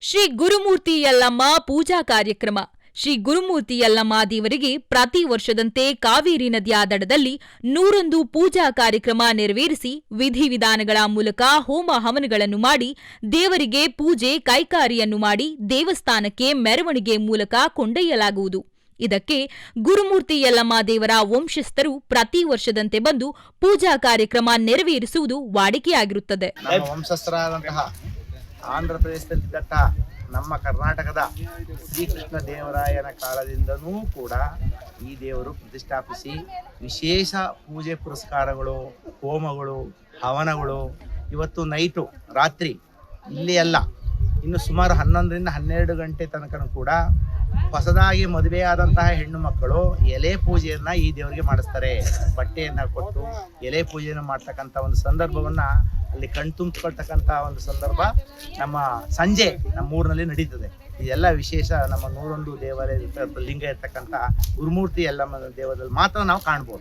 ಶ್ರೀ ಗುರುಮೂರ್ತಿ ಯಲ್ಲಮ್ಮ ಪೂಜಾ ಕಾರ್ಯಕ್ರಮ. ಶ್ರೀ ಗುರುಮೂರ್ತಿ ಯಲ್ಲಮ್ಮ ದೇವರಿಗೆ ಪ್ರತಿ ವರ್ಷದಂತೆ ಕಾವೇರಿ ನದಿಯ ದಡದಲ್ಲಿ 101 ಪೂಜಾ ಕಾರ್ಯಕ್ರಮ ನೆರವೇರಿಸಿ ವಿಧಿವಿಧಾನಗಳ ಮೂಲಕ ಹೋಮ ಹವನಗಳನ್ನು ಮಾಡಿ ದೇವರಿಗೆ ಪೂಜೆ ಕೈಕಾರಿಯನ್ನು ಮಾಡಿ ದೇವಸ್ಥಾನಕ್ಕೆ ಮೆರವಣಿಗೆ ಮೂಲಕ ಕೊಂಡೊಯ್ಯಲಾಗುವುದು. ಇದಕ್ಕೆ ಗುರುಮೂರ್ತಿ ಯಲ್ಲಮ್ಮ ದೇವರ ವಂಶಸ್ಥರು ಪ್ರತಿ ವರ್ಷದಂತೆ ಬಂದು ಪೂಜಾ ಕಾರ್ಯಕ್ರಮ ನೆರವೇರಿಸುವುದು ವಾಡಿಕೆಯಾಗಿರುತ್ತದೆ. ಆಂಧ್ರ ಪ್ರದೇಶದಲ್ಲಿದ್ದಂಥ ನಮ್ಮ ಕರ್ನಾಟಕದ ಶ್ರೀಕೃಷ್ಣ ದೇವರಾಯನ ಕಾಲದಿಂದನೂ ಕೂಡ ಈ ದೇವರು ಪ್ರತಿಷ್ಠಾಪಿಸಿ ವಿಶೇಷ ಪೂಜೆ ಪುರಸ್ಕಾರಗಳು, ಹೋಮಗಳು, ಹವನಗಳು ಇವತ್ತು ನೈಟು ರಾತ್ರಿ ಇಲ್ಲಿ ಅಲ್ಲ, ಇನ್ನು ಸುಮಾರು 11ರಿಂದ 12 ಗಂಟೆ ತನಕ ಕೂಡ ಹೊಸದಾಗಿ ಮದುವೆಯಾದಂತಹ ಹೆಣ್ಣು ಮಕ್ಕಳು ಎಲೆ ಪೂಜೆಯನ್ನ ಈ ದೇವರಿಗೆ ಮಾಡಿಸ್ತಾರೆ. ಬಟ್ಟೆಯನ್ನ ಕೊಟ್ಟು ಎಲೆ ಪೂಜೆಯನ್ನು ಮಾಡ್ತಕ್ಕಂಥ ಒಂದು ಸಂದರ್ಭವನ್ನ ಅಲ್ಲಿ ಕಣ್ತುಂಬಿಕೊಳ್ತಕ್ಕಂಥ ಒಂದು ಸಂದರ್ಭ ನಮ್ಮ ಸಂಜೆ ನಮ್ಮೂರಿನಲ್ಲಿ ನಡೀತದೆ. ಇದೆಲ್ಲ ವಿಶೇಷ ನಮ್ಮ 101 ದೇವಾಲಯ ಲಿಂಗ ಇರ್ತಕ್ಕಂಥ ಗುರುಮೂರ್ತಿ ಯಲ್ಲಮ್ಮ ದೇವರಲ್ಲಿ ಮಾತ್ರ ನಾವು ಕಾಣ್ಬೋದು.